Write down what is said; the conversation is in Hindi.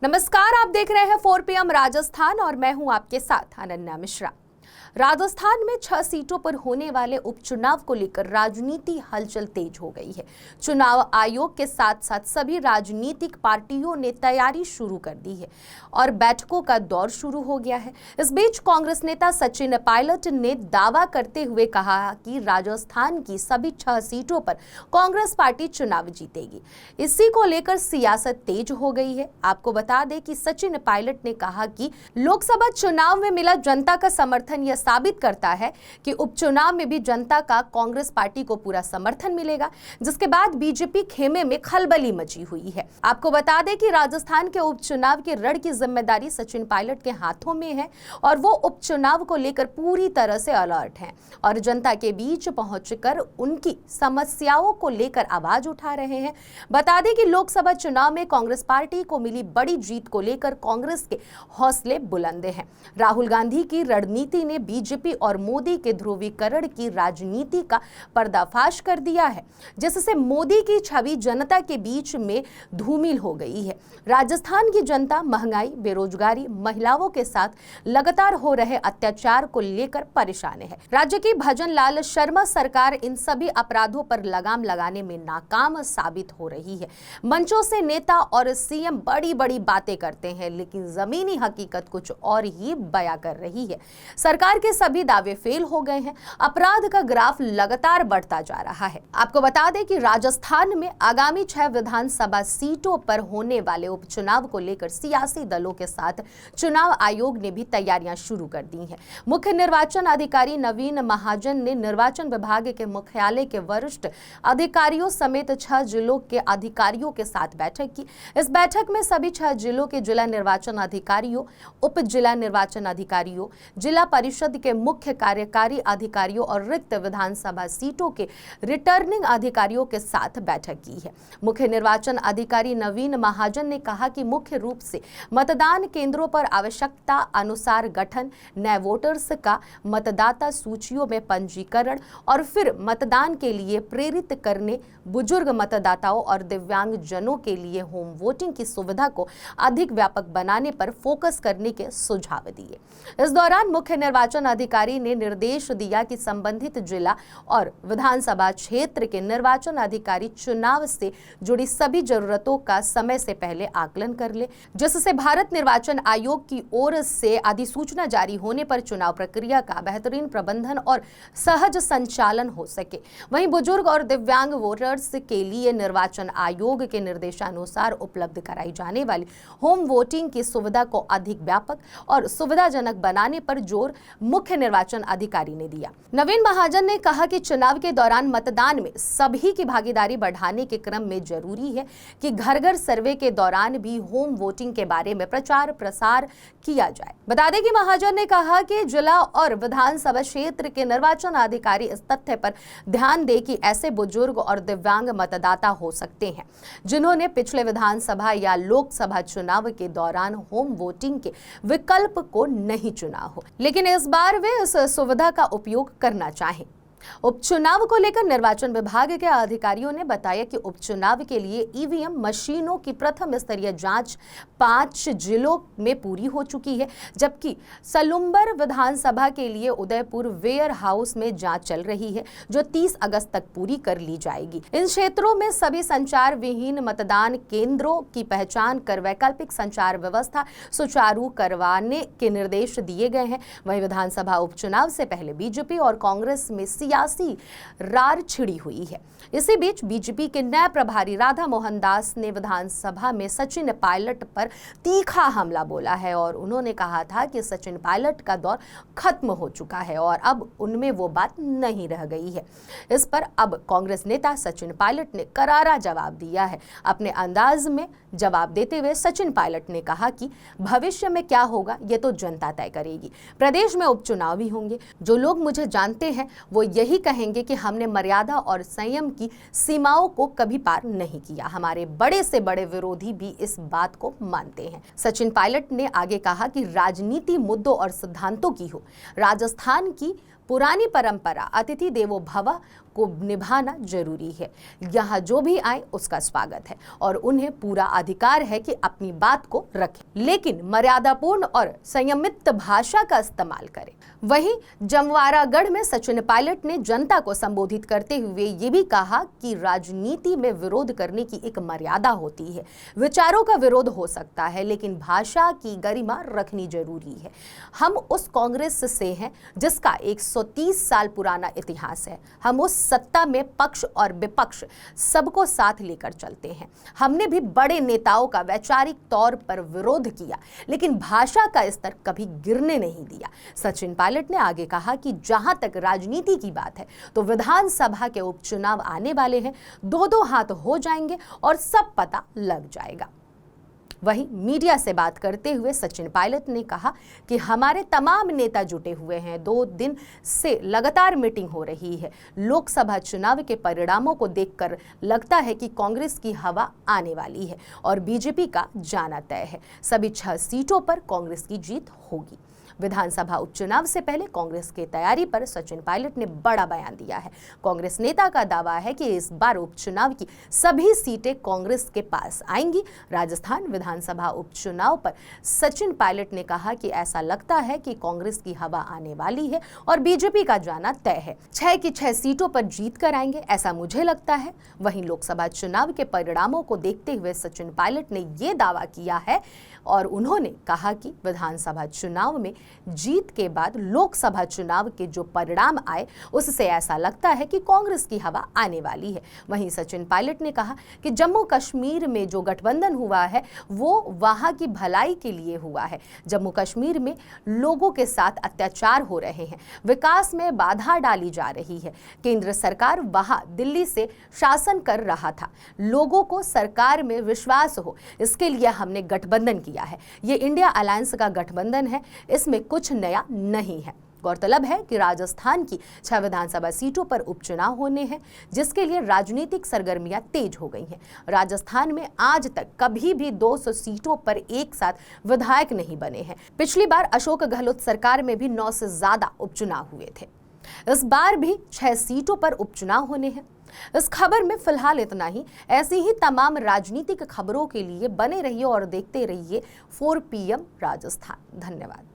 नमस्कार, आप देख रहे हैं 4 PM राजस्थान और मैं हूं आपके साथ अनन्या मिश्रा। राजस्थान में 6 सीटों पर होने वाले उपचुनाव को लेकर राजनीति हलचल तेज हो गई है। चुनाव आयोग के साथ साथ सभी राजनीतिक पार्टियों ने तैयारी शुरू कर दी है और बैठकों का दौर शुरू हो गया है। इस बीच कांग्रेस नेता सचिन पायलट ने दावा करते हुए कहा कि राजस्थान की सभी 6 सीटों पर कांग्रेस पार्टी चुनाव जीतेगी। इसी को लेकर सियासत तेज हो गई है। आपको बता दें कि सचिन पायलट ने कहा कि लोकसभा चुनाव में मिला जनता का समर्थन यह साबित करता है कि उपचुनाव में भी जनता का कांग्रेस पार्टी को पूरा समर्थन मिलेगा, जिसके बाद बीजेपी खेमे में खलबली मची हुई है। आपको बता दें कि राजस्थान के उपचुनाव के रण की जिम्मेदारी सचिन पायलट के हाथों में है और वो उपचुनाव को लेकर पूरी तरह से अलर्ट हैं और जनता के बीच पहुंचकर उनकी समस्याओं को लेकर आवाज उठा रहे हैं। बता दें कि लोकसभा चुनाव में कांग्रेस पार्टी को मिली बड़ी जीत को लेकर कांग्रेस के हौसले बुलंद हैं। राहुल गांधी की रणनीति ने बीजेपी और मोदी के ध्रुवीकरण की राजनीति का पर्दाफाश कर दिया है, जिससे मोदी की छवि जनता के बीच में धूमिल हो गई है। राजस्थान की जनता महंगाई, बेरोजगारी, महिलाओं के साथ लगातार हो रहे अत्याचार को लेकर परेशान है। राज्य की भजन लाल शर्मा सरकार इन सभी अपराधों पर लगाम लगाने में नाकाम साबित हो रही है। मंचों से नेता और सीएम बड़ी बड़ी बातें करते हैं, लेकिन जमीनी हकीकत कुछ और ही बयां कर रही है। सरकार के सभी दावे फेल हो गए हैं। अपराध का ग्राफ लगातार बढ़ता जा रहा है। आपको बता दें कि राजस्थान में आगामी 6 विधानसभा सीटों पर होने वाले उपचुनाव को लेकर सियासी दलों के साथ चुनाव आयोग ने भी तैयारियां शुरू कर दी हैं। मुख्य निर्वाचन अधिकारी नवीन महाजन ने निर्वाचन विभाग के मुख्यालय के वरिष्ठ अधिकारियों समेत 6 जिलों के अधिकारियों के साथ बैठक की। इस बैठक में सभी 6 जिलों के जिला निर्वाचन अधिकारियों, उप जिला निर्वाचन अधिकारियों, जिला परिषद के मुख्य कार्यकारी अधिकारियों और रिक्त विधानसभा सीटों के रिटर्निंग अधिकारियों के साथ बैठक की है। मुख्य निर्वाचन अधिकारी नवीन महाजन ने कहा कि मुख्य रूप से मतदान केंद्रों पर आवश्यकता अनुसार गठन, नए वोटर्स का मतदाता सूचियों में पंजीकरण और फिर मतदान के लिए प्रेरित करने, बुजुर्ग मतदाताओं और दिव्यांग जनों के लिए होम वोटिंग की सुविधा को अधिक व्यापक बनाने पर फोकस करने के सुझाव दिए। इस दौरान मुख्य निर्वाचन अधिकारी ने निर्देश दिया कि संबंधित जिला और विधानसभा क्षेत्र के निर्वाचन अधिकारी चुनाव से जुड़ी सभी जरूरतों का समय से पहले आकलन कर ले, जिससे भारत निर्वाचन आयोग की ओर से अधिसूचना जारी होने पर चुनाव प्रक्रिया का बेहतरीन प्रबंधन और सहज संचालन हो सके। वहीं बुजुर्ग और दिव्यांग वोटर्स के लिए निर्वाचन आयोग के निर्देशानुसार उपलब्ध कराई जाने वाली होम वोटिंग की सुविधा को अधिक व्यापक और सुविधाजनक बनाने पर जोर मुख्य निर्वाचन अधिकारी ने दिया। नवीन महाजन ने कहा कि चुनाव के दौरान मतदान में सभी की भागीदारी बढ़ाने के क्रम में जरूरी है कि घर घर सर्वे के दौरान भी होम वोटिंग के बारे में प्रचार प्रसार किया जाए। बता दें कि महाजन ने कहा कि जिला और विधानसभा क्षेत्र के निर्वाचन अधिकारी इस तथ्य पर ध्यान दें कि ऐसे बुजुर्ग और दिव्यांग मतदाता हो सकते हैं जिन्होंने पिछले विधानसभा या लोकसभा चुनाव के दौरान होम वोटिंग के विकल्प को नहीं चुना हो, लेकिन इस बार वे इस सुविधा का उपयोग करना चाहें। उपचुनाव को लेकर निर्वाचन विभाग के अधिकारियों ने बताया कि उपचुनाव के लिए ईवीएम मशीनों की प्रथम स्तरीय जांच 5 जिलों में पूरी हो चुकी है, जबकि सलुम्बर विधानसभा के लिए उदयपुर वेयर हाउस में जांच चल रही है, जो 30 अगस्त तक पूरी कर ली जाएगी। इन क्षेत्रों में सभी संचार विहीन मतदान केंद्रों की पहचान कर वैकल्पिक संचार व्यवस्था सुचारू करवाने के निर्देश दिए गए हैं। वहीं विधानसभा उपचुनाव से पहले बीजेपी और कांग्रेस में सियासी रार छिड़ी हुई है। इसी बीच बीजेपी के नए प्रभारी राधा मोहन दास ने विधानसभा में सचिन पायलट पर तीखा हमला बोला है और उन्होंने कहा था कि सचिन पायलट का दौर खत्म हो चुका है और अब उनमें वो बात नहीं रह गई है। इस पर अब कांग्रेस नेता सचिन पायलट ने करारा जवाब दिया है। अपने अंदाज में जवाब देते हुए सचिन पायलट ने कहा कि भविष्य में क्या होगा ये तो जनता तय करेगी। प्रदेश में उपचुनाव भी होंगे। जो लोग मुझे जानते हैं वो यही कहेंगे कि हमने मर्यादा और संयम की सीमाओं को कभी पार नहीं किया। हमारे बड़े से बड़े विरोधी भी इस बात को मानते हैं। सचिन पायलट ने आगे कहा कि राजनीति मुद्दों और सिद्धांतों की हो। राजस्थान की पुरानी परंपरा अतिथि देवो भव को निभाना जरूरी है। यहाँ जो भी आए उसका स्वागत है और उन्हें पूरा अधिकार है कि अपनी बात को रखें, लेकिन मर्यादापूर्ण और संयमित भाषा का इस्तेमाल करें। वहीं जमवारागढ़ में सचिन पायलट ने जनता को संबोधित करते हुए ये भी कहा कि राजनीति में विरोध करने की एक मर्यादा होती है। विचारों का विरोध हो सकता है, लेकिन भाषा की गरिमा रखनी जरूरी है। हम उस कांग्रेस से हैं जिसका 130 साल पुराना इतिहास है। हम उस सत्ता में पक्ष और विपक्ष सबको साथ लेकर चलते हैं। हमने भी बड़े नेताओं का वैचारिक तौर पर विरोध किया, लेकिन भाषा का स्तर कभी गिरने नहीं दिया। सचिन पायलट ने आगे कहा कि जहां तक राजनीति की बात है तो विधानसभा के उपचुनाव आने वाले हैं, दो हाथ हो जाएंगे और सब पता लग जाएगा। वहीं मीडिया से बात करते हुए सचिन पायलट ने कहा कि हमारे तमाम नेता जुटे हुए हैं। 2 दिन से लगातार मीटिंग हो रही है। लोकसभा चुनाव के परिणामों को देखकर लगता है कि कांग्रेस की हवा आने वाली है और बीजेपी का जाना तय है। सभी 6 सीटों पर कांग्रेस की जीत होगी। विधानसभा उपचुनाव से पहले कांग्रेस की तैयारी पर सचिन पायलट ने बड़ा बयान दिया है। कांग्रेस नेता का दावा है कि इस बार उपचुनाव की सभी सीटें कांग्रेस के पास आएंगी। राजस्थान विधानसभा उपचुनाव पर सचिन पायलट ने कहा कि ऐसा लगता है कि कांग्रेस की हवा आने वाली है और बीजेपी का जाना तय है। 6 की 6 सीटों पर जीत कर आएंगे, ऐसा मुझे लगता है। वहीं लोकसभा चुनाव के परिणामों को देखते हुए सचिन पायलट ने ये दावा किया है और उन्होंने कहा कि विधानसभा चुनाव में जीत के बाद लोकसभा चुनाव के जो परिणाम आए उससे ऐसा लगता है कि कांग्रेस की हवा आने वाली है। वहीं सचिन पायलट ने कहा कि जम्मू कश्मीर में जो गठबंधन हुआ है वो वहां की भलाई के लिए हुआ है। जम्मू कश्मीर में लोगों के साथ अत्याचार हो रहे हैं, विकास में बाधा डाली जा रही है। केंद्र सरकार वहां दिल्ली से शासन कर रहा था। लोगों को सरकार में विश्वास हो, इसके लिए हमने गठबंधन किया है। ये इंडिया अलायंस का गठबंधन है, इसमें कुछ नया नहीं है। गौरतलब है कि राजस्थान की 6 विधानसभा सीटों पर उपचुनाव होने हैं, जिसके लिए राजनीतिक सरगर्मियां तेज हो गई हैं। राजस्थान में आज तक कभी भी 200 सीटों पर एक साथ विधायक नहीं बने हैं। पिछली बार अशोक गहलोत सरकार में भी 9 से ज्यादा उपचुनाव हुए थे। इस बार भी 6 सीटों पर उपचुनाव होने हैं। इस खबर में फिलहाल इतना ही। ऐसी ही तमाम राजनीतिक खबरों के लिए बने रहिए और देखते रहिए 4 PM राजस्थान। धन्यवाद।